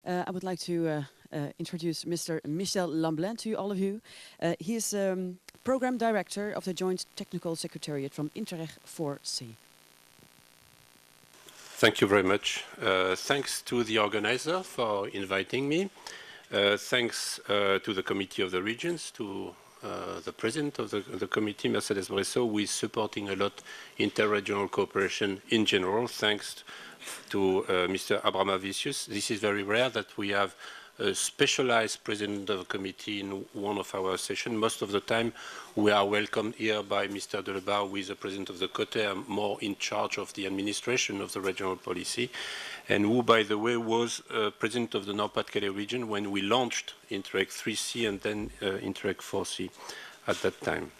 I would like to introduce Mr. Michel Lamblin to all of you. He is Program Director of the Joint Technical Secretariat from Interreg 4C. Thank you very much. Thanks to the organizer for inviting me. Thanks to the Committee of the Regions, to the President of the Committee, Mercedes Bresso, who is supporting a lot interregional cooperation in general. Thanks to Mr. Abramavicius. This is very rare that we have a specialized President of the Committee in one of our sessions. Most of the time we are welcomed here by Mr. Delebar, who is the President of the COTER, more in charge of the administration of the regional policy, and who, by the way, was President of the Nord-Pas-de-Calais region when we launched Interreg 3C and then Interreg 4C at that time.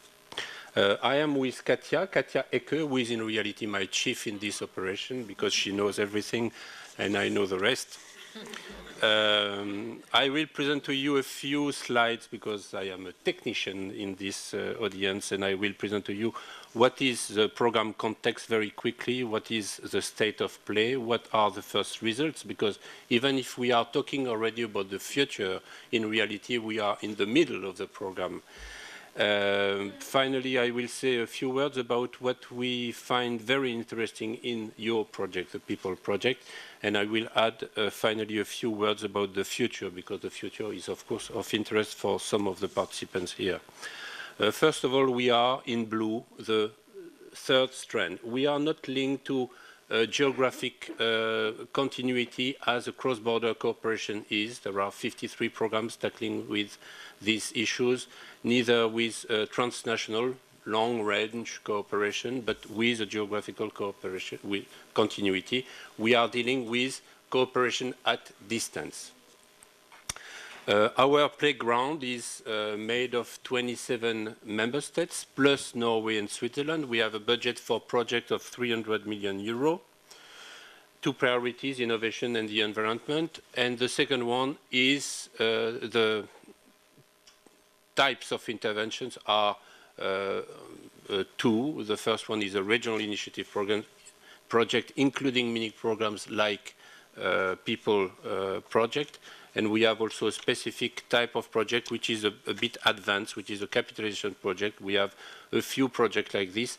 I am with Katja Ecke, who is in reality my chief in this operation because she knows everything and I know the rest. I will present to you a few slides because I am a technician in this audience, and I will present to you what is the program context very quickly, what is the state of play, what are the first results, because even if we are talking already about the future, in reality we are in the middle of the program. Finally, I will say a few words about what we find very interesting in your project, the People project, and I will add finally a few words about the future, because the future is of course of interest for some of the participants here. First of all, we are in blue, the third strand. We are not linked to geographic continuity as a cross-border cooperation is. There are 53 programs tackling with these issues, neither with transnational long-range cooperation, but with a geographical cooperation, with continuity. We are dealing with cooperation at distance. Our playground is made of 27 member states, plus Norway and Switzerland. We have a budget for project of 300 million euro. Two priorities, innovation and the environment. And the second one is the types of interventions are two. The first one is a regional initiative project, including mini programs like People project. And we have also a specific type of project which is a bit advanced, which is a capitalization project. We have a few projects like this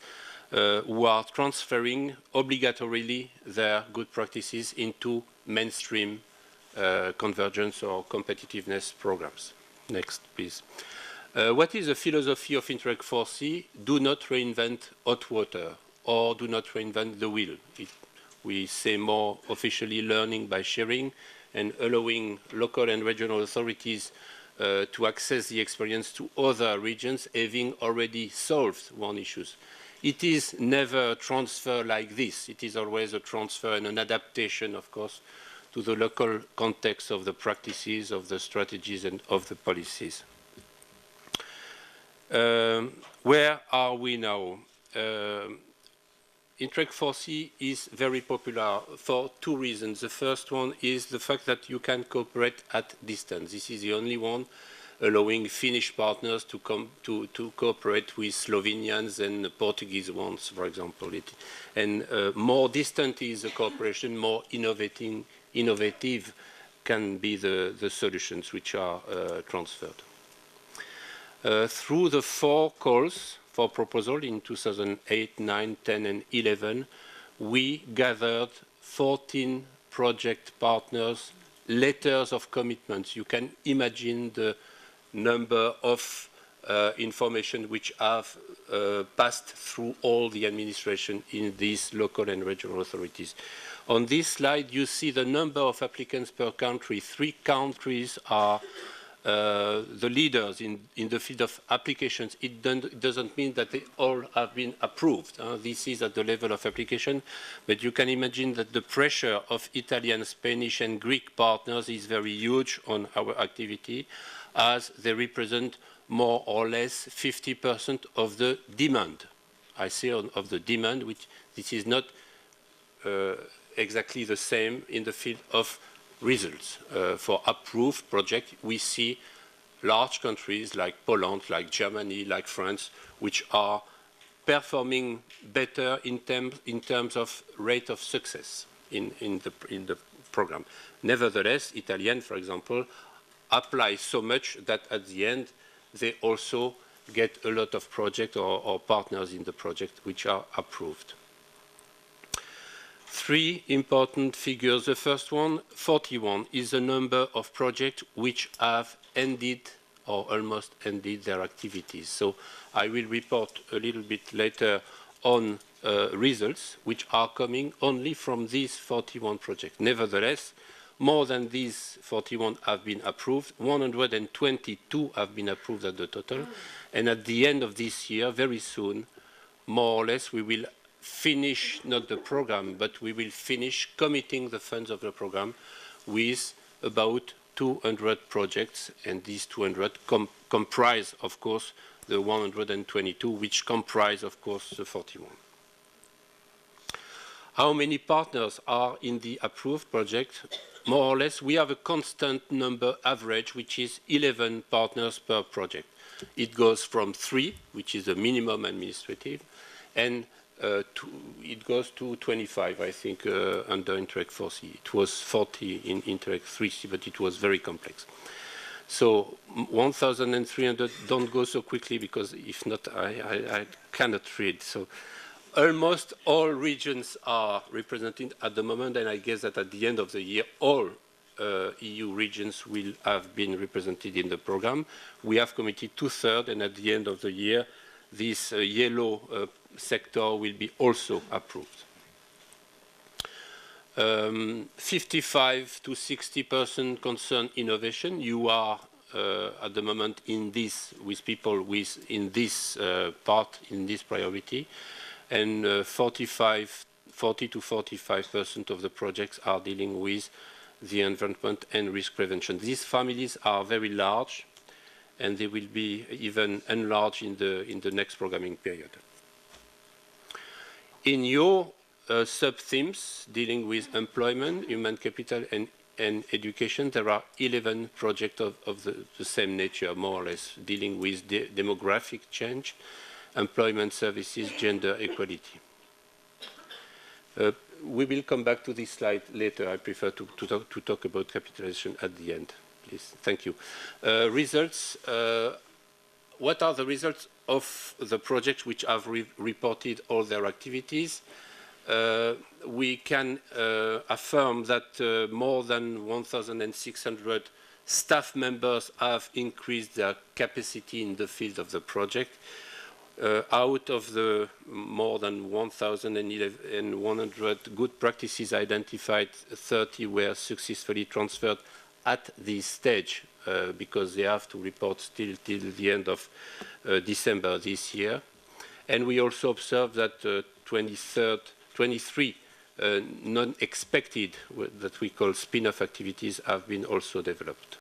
who are transferring obligatorily their good practices into mainstream convergence or competitiveness programs. Next, please. What is the philosophy of Interreg 4C? Do not reinvent hot water or do not reinvent the wheel. We say more officially learning by sharing and allowing local and regional authorities to access the experience to other regions having already solved one issue. It is never a transfer like this. It is always a transfer and an adaptation, of course, to the local context of the practices, of the strategies and of the policies. Where are we now? Interreg 4C is very popular for two reasons. The first one is the fact that you can cooperate at distance. This is the only one allowing Finnish partners to come to cooperate with Slovenians and Portuguese ones, for example. More distant is the cooperation, more innovative can be the solutions which are transferred. Through the 4 calls for proposal in 2008, 9, 10 and 11, we gathered 14 project partners, letters of commitments. You can imagine the number of information which have passed through all the administration in these local and regional authorities. On this slide, you see the number of applicants per country. 3 countries are the leaders in the field of applications. It doesn't mean that they all have been approved. This is at the level of application, but you can imagine that the pressure of Italian, Spanish and Greek partners is very huge on our activity, as they represent more or less 50% of the demand. I say of the demand, which this is not exactly the same in the field of results. For approved project, we see large countries like Poland, like Germany, like France, which are performing better in terms of rate of success in the program. Nevertheless, Italian, for example, apply so much that at the end they also get a lot of projects or partners in the project which are approved. Three important figures. The first one, 41, is the number of projects which have ended or almost ended their activities. So I will report a little bit later on results which are coming only from these 41 projects. Nevertheless, more than these 41 have been approved. 122 have been approved at the total. And at the end of this year, very soon, more or less, we will finish not the program, but we will finish committing the funds of the program with about 200 projects, and these 200 comprise, of course, the 122, which comprise, of course, the 41. How many partners are in the approved project? More or less, we have a constant number average, which is 11 partners per project. It goes from 3, which is the minimum administrative, and it goes to 25, I think, under Interreg 4C. It was 40 in Interreg 3C, but it was very complex. So 1,300 don't go so quickly, because if not, I cannot read. So almost all regions are represented at the moment, and I guess that at the end of the year, all EU regions will have been represented in the program. We have committed 2/3, and at the end of the year, this yellow sector will be also approved. 55 to 60% concern innovation. You are at the moment in this with people in this part, in this priority, and 40 to 45% of the projects are dealing with the environment and risk prevention. These families are very large, and they will be even enlarged in the next programming period. In your sub-themes dealing with employment, human capital, and education, there are 11 projects of the same nature, more or less, dealing with demographic change, employment services, gender equality. We will come back to this slide later. I prefer to talk about capitalization at the end, please. Thank you. Results. What are the results of the projects which have reported all their activities? We can affirm that more than 1,600 staff members have increased their capacity in the field of the project. Out of the more than 1,100 good practices identified, 30 were successfully transferred at this stage, because they have to report still till the end of December this year. And we also observed that 23 non-expected, that we call spin-off activities, have been also developed.